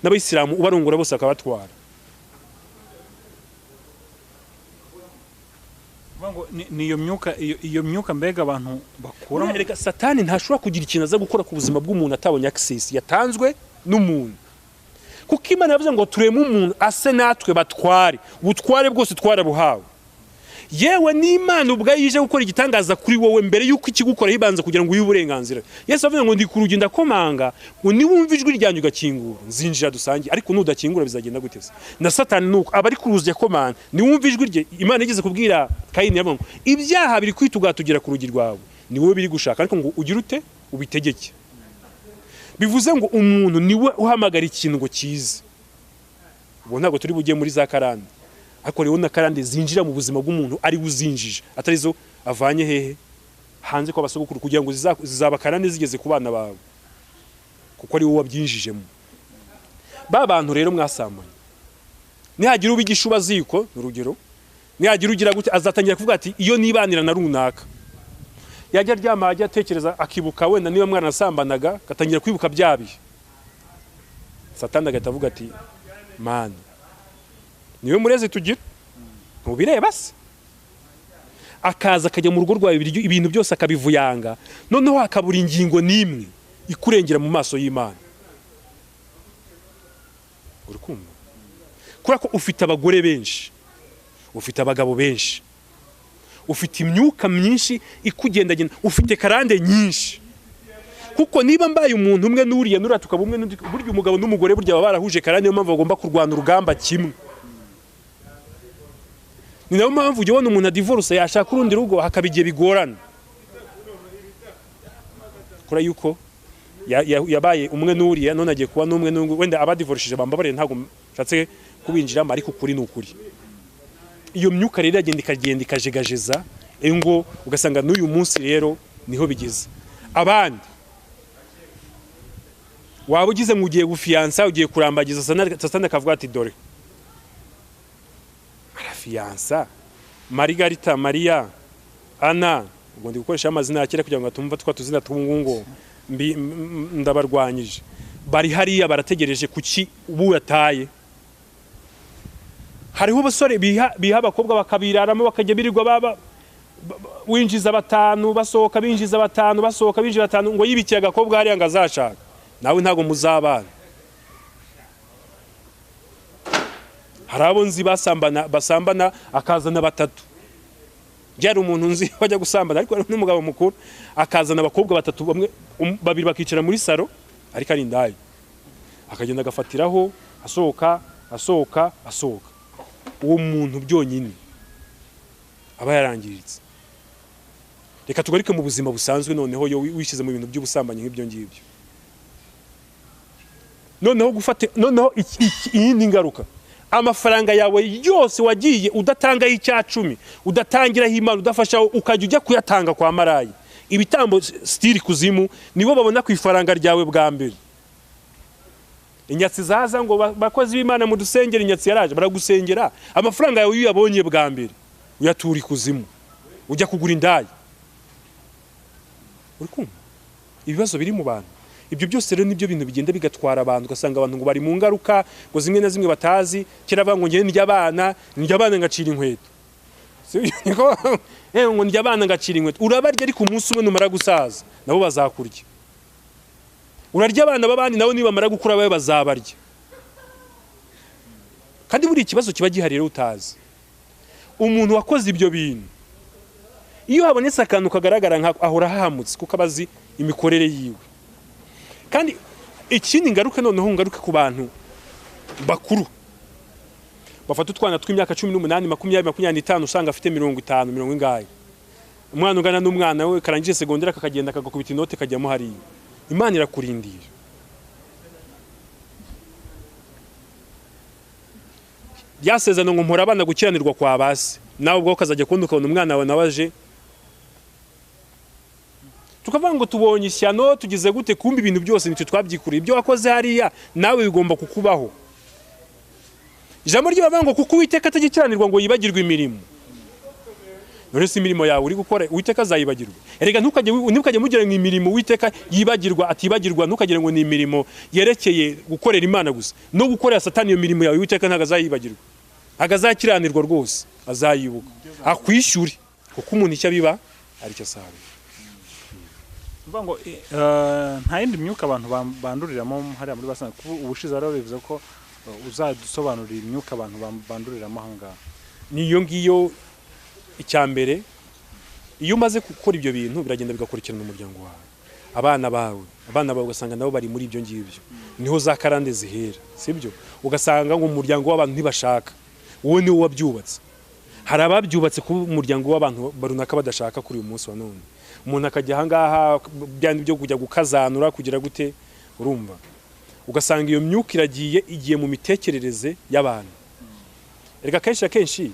n'abayisilamu ubarongora bose akabatwara. Iyo myuka mbega abantu bakura. Reka Satani ntashobora kugira ikintu aza gukora ku buzima bw'umuntu atabonye access yatanzwe n'umuntu, kuko Imana yavuze ngo tureme umuntu ase natwe batware, ubutware bwose twarabuhawe. Yewe n'Imana ubwayo yije gukora igitangaza kuri wowe mbere yuko ikigukora hibanza kugira ngo uyu burenganzira. Yesu avuze ngo ndi ku rugi ndakomanga, ngo niwumva ijwi ryanjye ugakingura nzinjira dusangiye. Ariko nudakingura bizagenda gute se? Na Satani nuko abari ku ruzi yakomanga, niwumva ijwi rye. Imana igeze kubwira Kayini yavuga ngo ibyaha biri kwitugatugira ku rugi rwawe, ni wowe biri gushaka, ariko ngo ugira ute ubitegeke. Bivuze ngo umuntu niwe uhamagara ikintu ngo kize. Ubu ntabwo turi bujye muri za karande, ariko rero na karande zinjira mu buzima bw'umuntu ari buzinjije, atari zo avanye hehe hanze kwa basogokuru, kugira ngo zizaba karande zigeze ku bana bawe, kuko ari wowe wabyinjijemo. Ba bantu rero mwasamanye, nihagira ubigisha ubaziko n'urugero, nihagira ugira gute azatangira kuvuga ati iyo nibanira na runaka, yajya ryama ajya atekereza akibuka wenda niba mwana nasambanaga, gatangira kwibuka byabi. Satani agatavuga ati man, niwe mureze tugira ntubireba se, akaza akajya mu rugo rwawe ibintu byose akabivuyanga, noneho akabura ingingo n'imwe ikurengera mu maso y'Imana. Urukumva kura ko ufite abagore benshi, ufite abagabo benshi, ufite imyuka myinshi ikugendagenda, ufite karande nyinshi. Kuko niba mbaye umuntu umwe n'uriya nura tukaba umwe, burya umugabo n'umugore burya baba barahuje karande, niyo mpamvu bagomba kurwana urugamba kimwe. Ni nayo mpamvu ujye ubona umuntu divorce yashaka urundi rugo hakabigiye bigorana, kora yuko yabaye umwe n'uriya none agiye kuba n'umwe n'umwe. Wenda abadivorishije bambabarire ntago nshatse kubinjiramo, ariko ukuri n'ukuri. Iyo myuka rero igenda ikajegajeza ngo ugasanga n'uyu munsi rero niho bigeze. Abandi waba ugize mu gihe gufiansa, ugiye kurambagiza Satani akavuga ati dore arafiansa Margarita, Maria, Ana, ubwo ndi gukoresha amazina yakira kugira ngo atumva twatuzina twungungo ndabarwanyije. Bari hariya barategereje kuki ubu yataye. Hariho abasore biha abakobwa bakabiraramo, bakajya birirwa baba winjiza 5 basohoka, binjiza 5 basohoka, binjiza 5, ngo yibikiye agakobwa hariya ngazashaka. Nawe ntago muzabana. Harabo nzi basambana akazana 3. Byari umuntu nzi bajya gusambana, ariko n'umugabo mukuru akazana abakobwa 3, bamwe 2 bakicara muri saro, ariko ari ndayi akagenda agafatiraho asohoka. Uwo muntu byonyine aba yarangiritse. Reka tugarike mu buzima busanzwe, noneho yo wishize mu bintu by'ubusambanyi nk'ibyo ngibyo, noneho iyindi ngaruka, amafaranga yawe yose wagiye udatanga y'Icyacumi, udatangiraho Imana, udafasha, ukajya ujya kuyatanga kwa marayi, ibitambo stili kuzimu, nibo babona ku ifaranga ryawe bwa mbere. Inyatsi zaza ngo bakozi b'Imana mu dusengera, inyatsi yaraje baragusengera, amafaranga yawe uyabonye bwa mbere uyatura ikuzimu, ujya kugura indaya. Urukumva ibibazo biri mu bantu. Ibyo byose rero nibyo bintu bigenda bigatwara abantu, ugasanga abantu ngo bari mu ngaruka ngo zimwe na zimwe batazi. Kera bavuga ngo ngende ndya abana ngacira inkweto, ngo ndya abana ngacira inkweto. Urabarya ariko umunsi umwe numara gusaza nabo bazakurya. Urarya abana babandi nabo niba mara gukura bawe bazabarya. Kandi buri ikibazo kiba gihari rero utazi. Umuntu wakoze ibyo bintu, iyo habonetse akantu kagaragara nka ahora hahamutse, kuko abazi imikorere yiwe. Kandi ikindi ngaruka noneho ngaruka ku bantu bakuru, bafata utwana tw'imyaka 18 20 usanga afite 50 mirongo ingahe. Umwana ungana n'umwana we karangije segondera kakagenda akagukubita inote kajyamo hariya. Imana irakurindira. Yasezana ngo mpora abana gukiranirwa kwa base, nawe ubwo ukazajya kundi ukabona umwana wawe nawaje tukavuga ngo tubonye ishyano tugize gute, kumba ibintu byose nitwe twabyikuriye. Ibyo wakoze hariya nawe bigomba kukubaho. Ijambo ry'Imana ngo kuko Uwiteka atagikiranirwa ngo yibagirwe imirimo. None se imirimo yawe uri gukora Uwiteka azayibagirwa? Erega ntukajye mugira ngo imirimo Uwiteka yibagirwa atibagirwa, ntukagire ngo ni imirimo yerekeye gukorera Imana gusa. No gukorera Satani iyo mirimo yawe Uwiteka ntago azayibagirwa. Agazakiranirwa rwose, azayibuka. Akwishyure kuko umuntu icyo biba ari cyo asaba. Mvuga ngo nta yindi myuka abantu banduriramo hariya muri basanga. Ubushize rero bivuze ko uzadusobanurira imyuka abantu banduriramo hanga. Niyo ngiyo icyambere, iyo umaze gukora ibyo bintu biragenda bigakurikirana umuryango wawe. Abana bawe ugasanga nabo bari muri ibyo ngibyo. Niho za karande zihera, sibyo? Ugasanga ngo umuryango w'abantu ntibashaka. Wowe ni wabyubatse. Hari ababyubatse ku umuryango w'abantu barunaka badashaka kuri uyu munsi wa none. Umuntu akajya hangaha byandi byo kujya gukazanura kugira gute, urumva? Ugasanga iyo myuka igiye mu mitekerereze y'abantu. Erega kenshi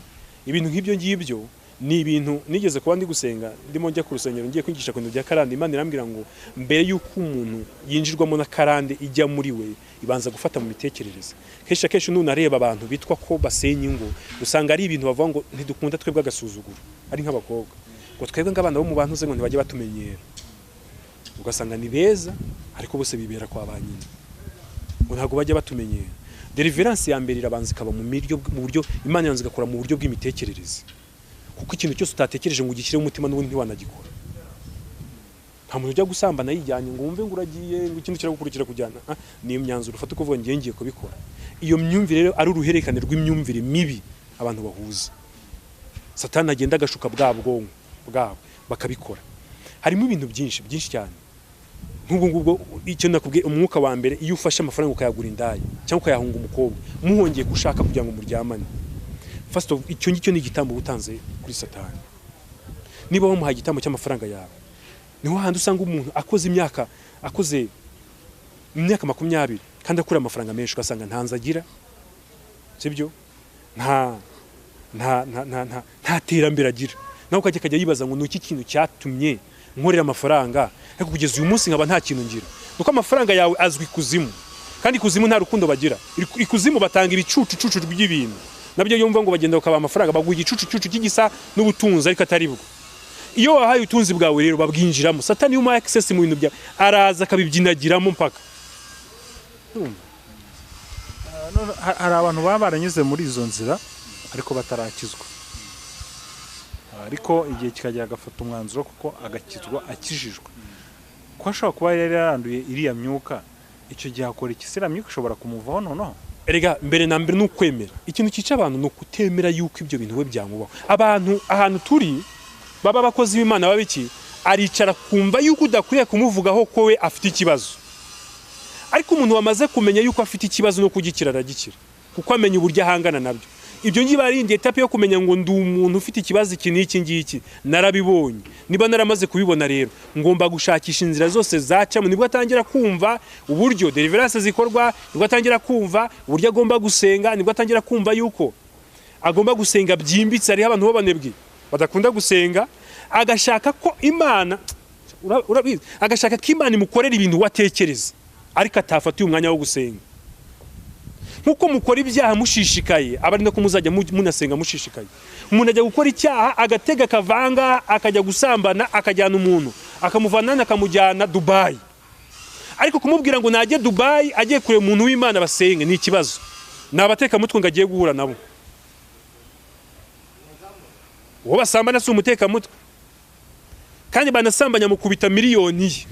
ibintu nk'ibyo ngibyo ni ibintu nigeze kuba ndi gusenga ndimo njya ku rusengero ngiye kwigisha ku bintu bya karande. Imana irambwira ngo mbere yuko umuntu yinjirwamo na karande ijya muri we ibanza gufata mu mitekerereze. Kenshi nunareba abantu bitwa ko basenya ingo, usanga ari ibintu bavuga ngo ntidukunda twebwe agasuzuguro, ari nk'abakobwa ngo twebwe ng'abana bo mu bantu ze ngo ntibajye batumenyera. Ugasanga ni beza ariko bose bibera kwa ba nyina, ngo ntago bajye batumenyera. Deliverance ya mbere irabanza ikaba mu buryo Imana yanze gakora mu buryo bw'imitekerereze. Kuko ikintu cyose utatekereje ngo ugishyire mu mutima n'ubundi ntiwanagikora. Nta muntu ujya gusambana yijyanye ngo wumve ngo uragiye ngo ikintu kiragukurikira kujyana. Ni imyanzuro ufata kuvuga ngo ngiye kubikora. Iyo myumvire rero ari uruherekane rw'imyumvire mibi abantu bahuza. Satani agenda agashuka bwabo bakabikora. Harimo ibintu byinshi cyane. Nk'ubwo icyo nakubwiye, umwuka wa mbere iyo ufashe amafaranga ukayagura indaya cyangwa ukayahunga umukobwa muhongeye gushaka kugira ngo muryamane. First of icyo ngicyo ni igitambo utanze kuri Satani. Niba wamuhaye igitambo cy'amafaranga yawe, niho handi usanga umuntu akoze imyaka 20 kandi akura amafaranga menshi, ugasanga ntanze agira, sibyo? Nta terambere agira. Naho ukajya yibaza ngo nuki kintu cyatumye nkorera amafaranga ariko kugeza uyu munsi nkaba nta kintu ngira. Nuko amafaranga yawe azwi kuzimu, kandi kuzimu nta rukundo bagira. Ikuzimu batanga ibicucu by'ibintu, nabyo yumva ngo bagenda bakaba amafaranga baguha igicucu cy'igisa n'ubutunzi ariko atari bwo. Iyo wahaye utunzi bwawe rero babwinjiramo. Satani yuma access mu bintu bya araza akabibyinagiramo mpaka. Hari abantu baba baranyuze muri izo nzira ariko batarakizwa, ariko igihe kikajya agafata umwanzuro kuko agakizwa akijijwe. Ko ashobora kuba yari yaranduye iriya myuka, icyo gihe akora iki? Sira myuka ishobora kumuvaho noneho. Erega mbere na mbere n'ukwemera. Ikintu cyica abantu no kutemera yuko ibyo bintu we byamubaho. Abantu ahantu turi baba bakozi b'Imana babiki aricara kumva yuko udakwiye kumuvugaho ko we afite ikibazo. Ariko umuntu wamaze kumenya yuko afite ikibazo no kugikira aragikira, kuko amenya uburyo ahangana nabyo. Ibyo ngiye barindi etape yo kumenya ngo ndi umuntu ufite ikibazo iki n'iki ngiki narabibonye. Niba naramaze kubibona rero ngomba gushakisha inzira zose zacamo, nibwo atangira kumva uburyo deliverance zikorwa, nibwo atangira kumva uburyo agomba gusenga, nibwo atangira kumva yuko agomba gusenga byimbitse. Ari abantu b'abanebwe badakunda gusenga, agashaka ko Imana urabizi, agashaka ko Imana imukorera ibintu watekereza ariko atafatiye umwanya wo gusenga. Nkuko mukora ibyaha mushishikaye, abari no kumuzajya munasenga mushishikaye. Umuntu ajya gukora icyaha agatega kavanga akajya gusambana, akajyana umuntu akamuvana akamujyana Dubai, ariko kumubwira ngo najye Dubai agiye kure umuntu w'Imana basenge ni ikibazo. Nabateka mutwe ngagiye guhura nabo. Uwo basambana si umuteka mutwe, kandi banasambanya mukubita miliyoni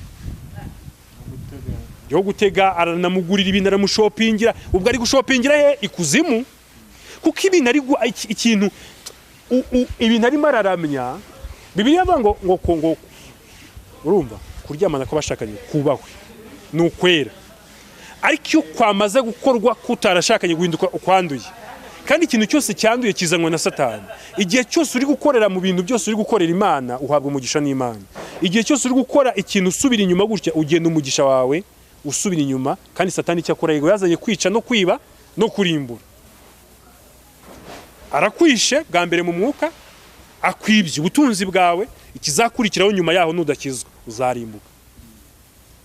yo gutega, aranamugurira ibintu, aramushopingira. Ubwo ari gushopingira he? Ikuzimu. Kuko ibintu ari ikintu ibintu arimo araramya. Bibiliya avuga ngo urumva kuryamana ko bashakanye kubahwe nukwera, ariko iyo kwamaze gukorwa kutarashakanye guhinduka ukwanduye. kandi ikintu cyose cyanduye kizanwa na Satani. Igihe cyose uri gukorera mu bintu byose uri gukorera Imana uhabwa umugisha n'Imana. Igihe cyose uri gukora ikintu usubira inyuma gutya ugenda umugisha wawe usubira inyuma, kandi Satani cyakora yego yazanye kwica no kwiba no kurimbura. Arakwishe bwa mbere mu mwuka, akwibye ubutunzi bwawe, ikizakurikiraho nyuma yaho nudakizwa uzarimbuka.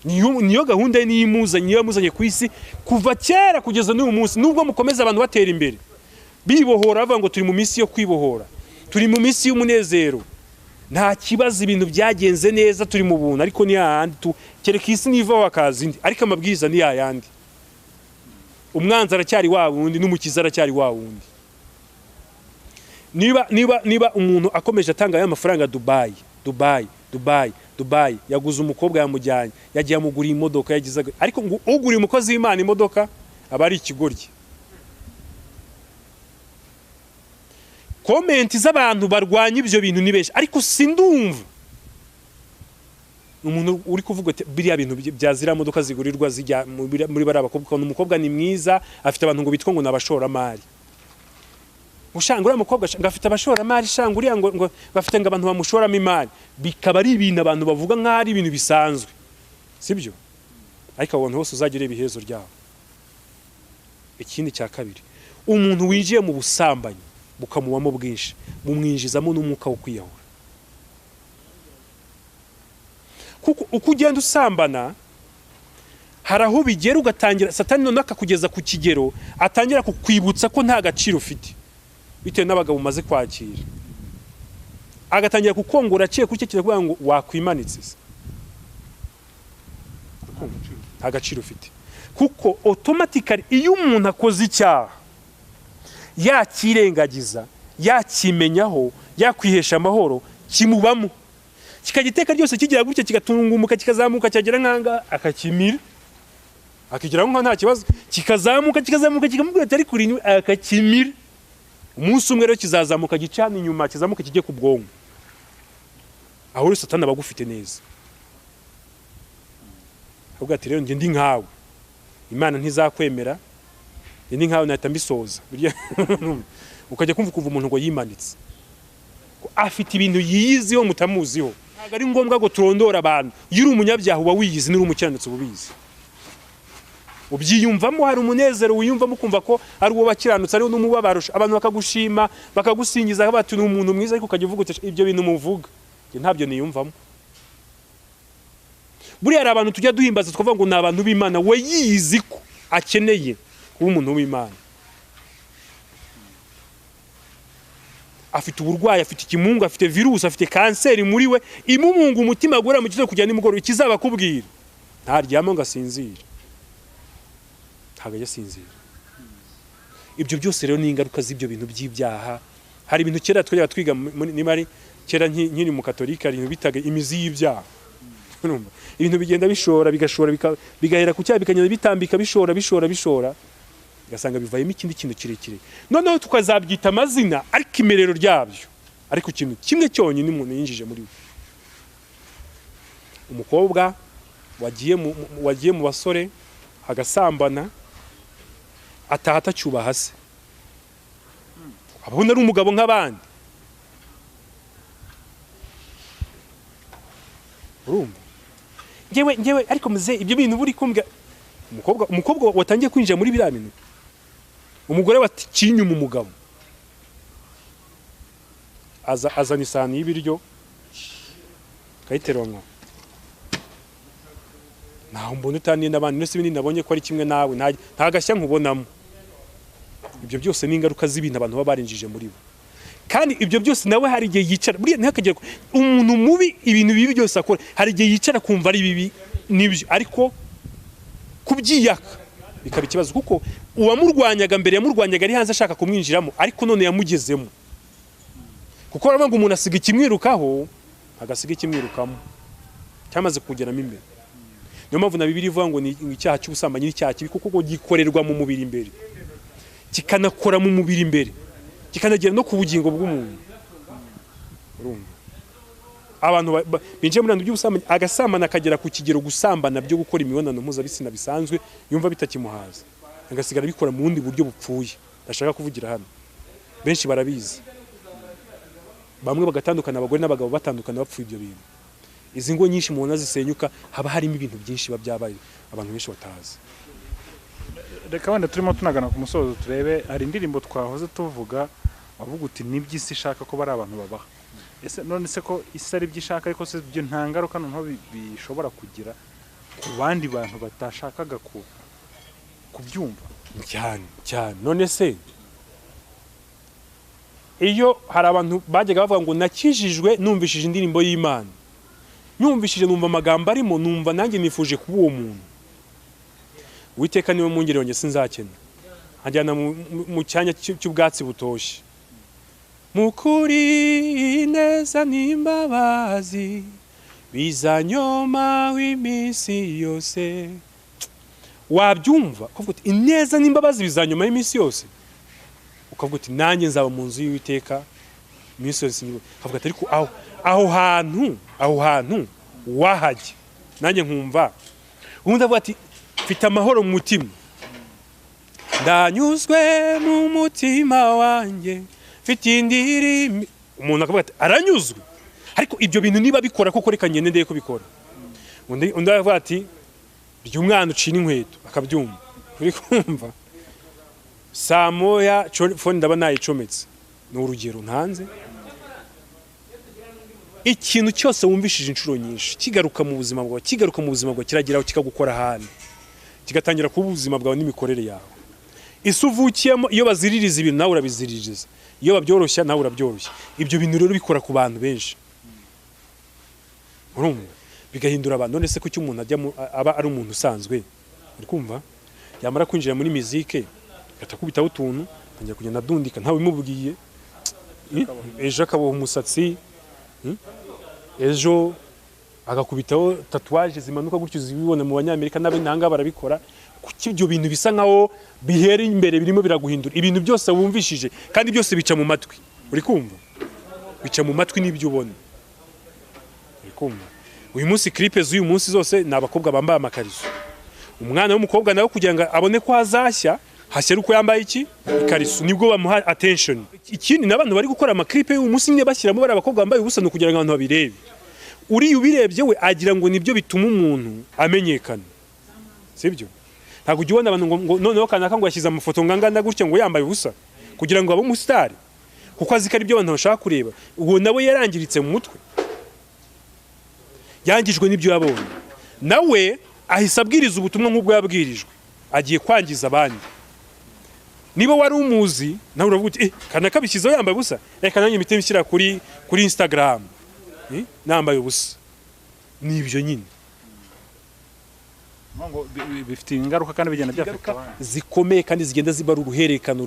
Niyo gahunda ye niyimuzanye, niyo yamuzanye ku isi kuva kera kugeza n'uyu munsi. Nubwo mukomeza abantu batera imbere bibohora bavuga ngo turi mu minsi yo kwibohora, turi mu minsi y'umunezero, nta kibazo, ibintu byagenze neza, turi mu buntu, ariko ni yandi kereka isi nivaho hakaza indi, ariko amabwiriza ni yayandi. Umwanzi aracyari wa wundi n'umukiza aracyari wa wundi. Niba umuntu akomeje atanga aya mafaranga Dubai yaguze umukobwa yamujyanye, yagiye amugura imodoka, yagize, ariko ngo ugura umukozi w'Imana imodoka aba ari ikigoryi. Komenti z'abantu barwanya ibyo bintu ni benshi, ariko sindumva umuntu uri kuvuga ati biriya bintu byazira modoka zigurirwa zijya muri bari abakobwa, umukobwa ni mwiza, afite abantu ngo bitwa ngo nabashoramari. Ushanga uriya mukobwa ngafite abashoramari, shanga uriya ngo bafite ngo abantu bamushoramo imari, bikaba ari ibintu abantu bavuga nk'aho ari ibintu bisanzwe, sibyo? Ariko abantu bose uzagira ibihezo ryabo. Ikindi cya kabiri, umuntu winjiye mu busambanyi bukamubamo bwinshi, bumwinjizamo n'umwuka wo kwiyahura. Kuko uko ugenda usambana hari aho bigera ugatangira Satani none akakugeza ku kigero atangira kukwibutsa ko nta gaciro ufite bitewe n'abagabo umaze kwakira, agatangira kukongora aciye kuri cyo kiravuga ngo wakwimanitse, nta gaciro ufite. Kuko automatically iyo umuntu akoze icyaha yakirengagiza, yakimenyaho, yakwihesha amahoro, kimubamo, kikagiteka ryose kigira gutya, kigatungumuka, kikazamuka, cyagera nkanga akakimira, akigira nko nta kibazo, kikazamuka kikamubwira ati ari kuri akakimira. Umunsi umwe rero kizazamuka gicana inyuma, kizamuka kijye ku bwonko. Aho rero Satani abagufite neza. Ahubwo ati rero ndi nkawe, Imana ntizakwemera, ndi nkawe nahita mbisoza. Ukajya kumva umuntu ngo yimanitse, afite ibintu yiyiziho mutamuziho. Ntabwo ari ngombwa ngo turondora abantu. Iyo uri umunyabyaha uba wiyizi, n'uri umukiranutsi ubizi. Ubyiyumvamo, hari umunezero wiyumvamo, kumva ko ari uwo bakiranutse, ari n'umubabaro, abantu bakagushima, bakagusingiza, bati ni umuntu mwiza, ariko ukajya uvuga uti ibyo bintu muvuga njye ntabyo niyumvamo. Buriya hari abantu tujya duhimbaza twavuga ngo ni abantu b'Imana, we yiyizi ko akeneye kuba umuntu w'Imana. Afite uburwayi, afite ikimungu, afite virusi, afite kanseri muri we, imumunga umutima agora mu gitondo kujya nimugoroba, ikizaba kubwira ntaryama ngo asinzire, ntabwo yasinzira. Ibyo byose rero ni ingaruka z'ibyo bintu by'ibyaha. Hari ibintu kera twajyaga twiga nimari kera nkiri mu Katolika, ibintu bitaga imizi y'ibyaha. Ibintu bigenda bishora bigahera ku cyaha, bikanyana bitambika bishora, gasanga bivayemo ikindi kintu kirekire. Noneho tukazabyita amazina, ariko imerero ryabyo ariko ikintu kimwe cyonyine umuntu yinjije muri we. Umukobwa wagiye mu basore agasambana, ataha atacyubaha se, abona ari umugabo nk'abandi. Urumva ngewe ariko muze ibyo bintu buri kumbwa, umukobwa watangiye kwinjira muri biriya bintu, umugore watinyuma umugabo azana isahani y'ibiryo kayiteronka, naho mbona utaniye n'abandi, nese ibindi nabonye ko ari kimwe nawe, nta gashya nkubonamo. Ibyo byose ni ingaruka z'ibintu abantu baba barinjije muri bo. Kandi ibyo byose nawe hari igihe yicara, buriya ntihakagire umuntu mubi ibintu bibi byose akora, hari igihe yicara kumva ari bibi nibyo, ariko kubyiyaka bikaba ikibazo, kuko uwamurwanyaga mbere yamurwanyaga ari hanze ashaka kumwinjiramo, ariko none yamugezemo. Kuko aravuga ngo umuntu asiga ikimwirukaho agasiga ikimwirukamo, cyamaze kugeramo imbere. Niyo mpamvu na Bibiliya ivuga ngo ni icyaha cy'ubusambanyi n'icyaha kibi, kuko gikorerwa mu mubiri imbere, kikanakora mu mubiri imbere, kikanagera no ku bugingo bw'umuntu. Urumva abantu binjiye muri by'ubusambanyi, agasambana akagera ku kigero gusambana byo gukora imibonano mpuzabitsina bisanzwe, yumva bitakimuhaza, agasigara bikora mu bundi buryo bupfuye, ndashaka kuvugira hano. benshi barabizi, bamwe bagatandukana, abagore n'abagabo batandukana bapfuye ibyo bintu. Izi ngo nyinshi mubona zisenyuka haba harimo ibintu byinshi byabaye abantu benshi batazi. Reka wenda turimo tunagana ku musozo turebe, hari indirimbo twahoze tuvuga avuga uti n'iby'isi ishaka ko bari abantu babaha. Ese none se ko isi ari byishaka ariko se byo nta ngaruka noneho bishobora kugira ku bandi bantu batashakaga kubyumva cyane. None se iyo hari abantu bajyaga bavuga ngo nakijijwe numvishije indirimbo y'Imana, nyumvishije numva amagambo arimo, numva nanjye nifuje kuba uwo muntu. Uwiteka niwe mungere wanjye sinzakena, ajyana mu cyanya cy'ubwatsi butoshye. Mukuri neza n'imbabazi bizanyoma w'iminsi yose. Wabyumva ukavuga uti ineza n'imbabazi bizanyoma w'iminsi yose, ukavuga uti nanjye nzaba mu nzu y'Uwiteka iminsi yose. Ukavuga ati ariko aho hantu wahajya, nanjye nkumva ubundi avuga ati mfite amahoro mu mutima, ndanyuzwe mu mutima wanjye, mfite indirimbo. Umuntu akavuga ati aranyuzwe, ariko ibyo bintu niba bikora koko reka ngende ndeye kubikora. Undi avuga ati rya umwana ucina inkweto, akabyumva. Uri kumva saa moya phone ndaba nayicometse, ni urugero ntanze. Ikintu cyose wumvishije inshuro nyinshi kigaruka mu buzima bwawe, kirageraho kikagukora hano, kigatangira kuba ubuzima bwawe n'imikorere yawe. Isi uvukiyemo iyo baziririza ibintu nawe urabiziririza, iyo babyoroshya nawe urabyoroshya. Ibyo bintu rero bikora ku bantu benshi, urumva bigahindura abantu. None se ko umuntu aba ari umuntu usanzwe, uri kumva, yamara kwinjira muri muzike gatakubitaho utuntu tangira kugenda dundika ntawe bimubwiye, ejo akaboha umusatsi, ejo agakubitaho tatuwaje zimanuka gutyo zibibona mu banyamerika n'ab'intanga barabikora. Kuki ibyo bintu bisa nkaho bihera imbere birimo biraguhindura ibintu byose wumvishije, kandi byose bica mu matwi. Uri kumva, bica mu matwi n'ibyo ubona. Uri kumva, uyu munsi clip z'uyu munsi zose ni abakobwa bambaye amakariso. Umwana w'umukobwa nawe kugira ngo abone ko hazashya hashyira uko yambaye iki ikariso, nibwo bamuha attention. Ikindi n'abantu bari gukora amaklipe y'uyu munsi nyine bashyiramo bari abakobwa bambaye ubusa no kugira ngo abantu babirebe. Uri ubirebye we agira ngo nibyo bituma umuntu amenyekana, sibyo? Ntabwo ujya ubona abantu ngo noneho kanaka ngo yashyize amafoto ngangana gutya ngo yambaye ubusa kugira ngo abe umustar, kuko azi ko ari byo abantu bashaka kureba. Uwo nawe yarangiritse mu mutwe, yangijwe n'ibyo yabonye, nawe ahise abwiriza ubutumwa nk'ubwo yabwirijwe, agiye kwangiza abandi. Niba wari umuzi nawe uravuga uti kanaka bishyizeho yambaye ubusa, reka nanjye mpite nshyira kuri Instagram nambaye ubusa. Nibyo nyine ngo bifite ingaruka kandi bigenda byafata zikomeye kandi zigenda zibara uruherekano.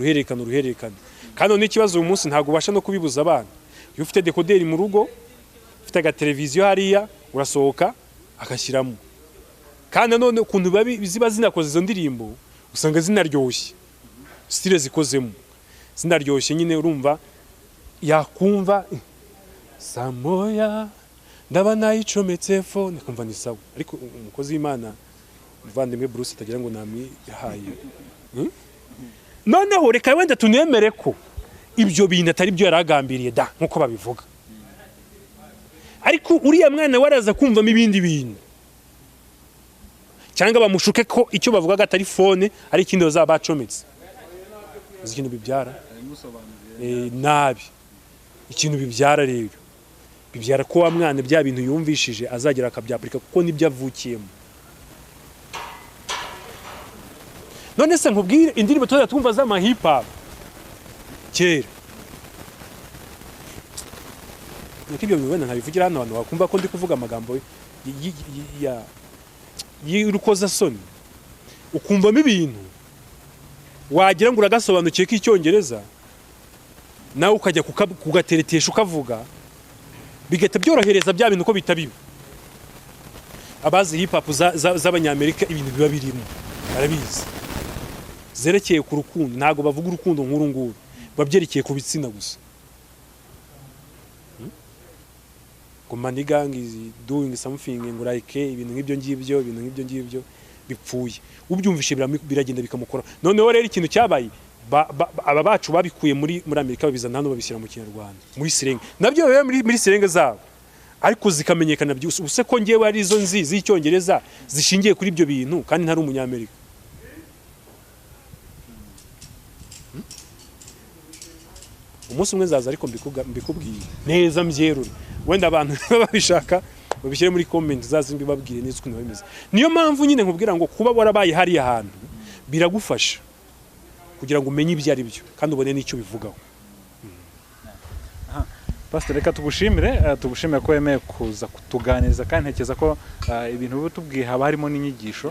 Kandi n'ikibazo uyu munsi ntabwo ubasha no kubibuza abana. Iyo ufite dekoderi mu rugo, ufite agateleviziyo hariya, urasohoka agashyiramo. Kandi none ukuntu ziba zinakoze izo ndirimbo usanga zinaryoshye, style zikozemo zinaryoshye nyine. Urumva yakumva saa moya ndaba nayicometse phone kumva ni sawa, ariko umukozi w'Imana muvandimwe Bruce atagira ngo namwihaye. Noneho reka wenda tunemere ko ibyo bintu atari byo yaragambiriye da nkuko babivuga, ariko uriya mwana waraza kumvamo ibindi bintu, cyangwa bamushuke ko icyo bavugaga atari phone ari ikindi bazaba bacometse. Uzi ikintu bibyara nabi, ikintu bibyara rero bibyara ko wa mwana bya bintu yumvishije azagera akabyapurika, kuko nibyo avukiyemo. None se nkubwire indirimbo tuza twumva z'ama hip hop kera, n'ibyo bibona nkabivugira hano abantu bakumva ko ndi kuvuga amagambo y'urukoza soni, ukumvamo ibintu wagira ngo uragasobanukiye ko Icyongereza, nawe ukajya kugateretesha ukavuga, bigahita byorohereza bya bintu ko bitabiba. Abazi hip hop z'abanyamerika ibintu biba birimo barabizi, zerekeye ku rukundo. Ntago bavuga urukundo nkuru nguru, babyerekeye ku bitsina gusa. Ngo money gang is doing something like ibintu nk'ibyo bipfuye. Ubyumvishe biragenda bikamukora. Noneho rero ikintu cyabaye aba bacu babikuye muri Amerika babizana hano babishyira mu Kinyarwanda muri Sirenge nabyo biba muri Sirenge zabo ariko zikamenyekana byose ubuse ko ngewe ari izo nzi z'icyongereza zishingiye kuri ibyo bintu kandi ntari umunyamerika umunsi umwe zaza ariko mbikubwiye neza mbyerura wenda abantu babishaka babishyire muri comment zazimbi babwire neza ukuntu bimeze niyo mpamvu nyine nkubwira ngo kuba warabaye hari ahantu biragufasha kugira ngo umenye ibyo ari byo kandi ubone n'icyo bivugaho. Pastor reka tugushimire ko wemeye kuza kutuganiriza kandi ntekereza ko ibintu biba tubwiye haba harimo n'inyigisho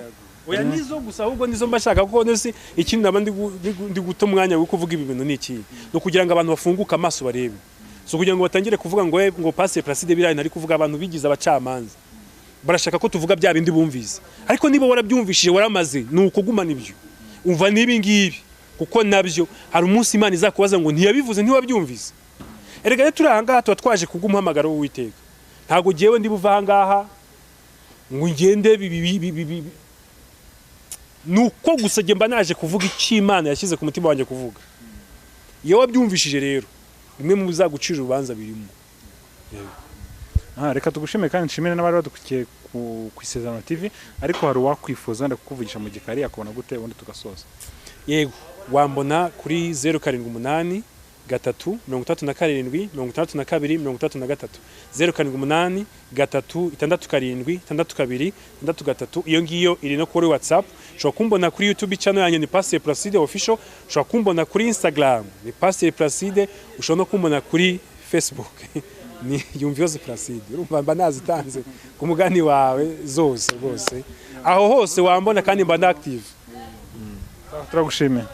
oya nizo gusa ahubwo nizo mbashaka kuko nese ikintu naba ndi guta umwanya wo kuvuga ibi bintu n'iki no kugira ngo abantu bafunguke amaso barebe so kugira ngo batangire kuvuga ngo Pasteur Placide birayi ntari kuvuga abantu bigize abacamanza barashaka ko tuvuga bya bindi bumvise ariko niba warabyumvishije waramaze nuko gumana ibyo umva nibi ngibi kuko nabyo hari umunsi Imana izakubaza ngo ntiyabivuze ntiwabyumvise erega turi ahangaha tuba twaje kugumuhamagara w'Uwiteka ntago jewe ndi buva ahangaha ngo ngende nuko gusa mba naje kuvuga icyo Imana yashyize ku mutima wanjye kuvuga iyo wabyumvishije rero bimwe mu bizagucira urubanza birimo reka tugushimire kandi nshimire n'abari badukukiye ku Isezerano TV ariko hari uwakwifuza wenda kukuvugisha mu gikari akabona gute ubundi tugasoza yego wambona kuri 078 gatatu 37 62 33 078 gatatu 67 62 63 iyo ngiyo iri no kuri WhatsApp ushobora kumbona kuri YouTube channel yanjye ni Pasteur Placide official ushobora kumbona kuri Instagram ni Pasteur Placide ushobora no kumbona kuri Facebook ni Yumvioze Placide urumva mba nazitanze ku mugani wawe zose rwose aho hose wambona kandi mba active turagushimiye